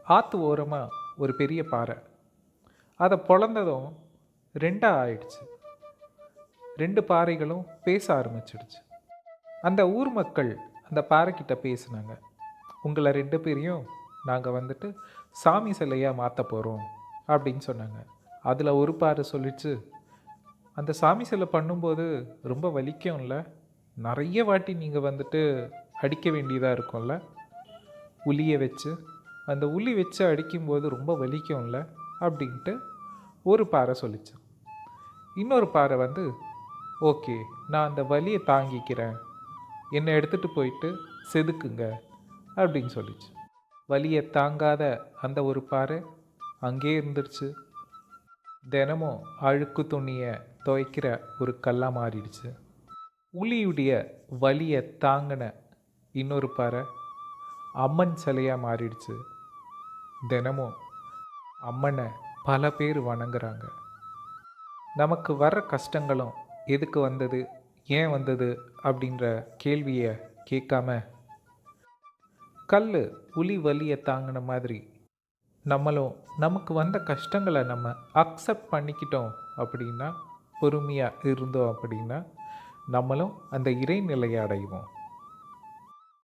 ஆற்று ஓரமாக ஒரு பெரிய பாறை. அதை பொளந்ததும் ரெண்டாக ஆயிடுச்சு. ரெண்டு பாறைகளும் பேச ஆரம்பிச்சிடுச்சு. அந்த ஊர் மக்கள் அந்த பாறைக்கிட்ட பேசினாங்க. உங்களை ரெண்டு பேரையும் நாங்கள் வந்துட்டு சாமி சிலையாக மாற்ற போகிறோம் அப்படின்னு சொன்னாங்க. அதில் ஒரு பாறை சொல்லிச்சு, அந்த சாமி சிலை பண்ணும்போது ரொம்ப வலிக்கும்ல, நிறைய வாட்டி நீங்கள் வந்துட்டு அடிக்க வேண்டியதாக இருக்கும்ல, உளியை வச்சு அந்த உளி வச்சு அடிக்கும்போது ரொம்ப வலிக்கும்ல அப்படின்ட்டு ஒரு பாறை சொல்லிச்சு. இன்னொரு பாறை வந்து, ஓகே, நான் அந்த வலியை தாங்கிக்கிறேன், என்னை எடுத்துகிட்டு போயிட்டு செதுக்குங்க அப்படின்னு சொல்லிச்சு. வலியை தாங்காத அந்த ஒரு பாறை அங்கே இருந்துருச்சு. தினமும் அழுக்கு துணியை துவைக்கிற ஒரு கல்லாக மாறிடுச்சு. உளியுடைய வலியை தாங்கின இன்னொரு பாறை அம்மன் சிலையாக மாறிடுச்சு. தினமும் அம்மனை பல பேர் வணங்குறாங்க. நமக்கு வர்ற கஷ்டங்களும் எதுக்கு வந்தது, ஏன் வந்தது அப்படின்ற கேள்வியை கேட்காம கல் உளி வலியை தாங்கின மாதிரி நம்மளும் நமக்கு வந்த கஷ்டங்களை நம்ம அக்செப்ட் பண்ணிக்கிட்டோம் அப்படின்னா, பொறுமையாக இருந்தோம் அப்படின்னா, நம்மளும் அந்த இறைநிலையை அடைவோம்.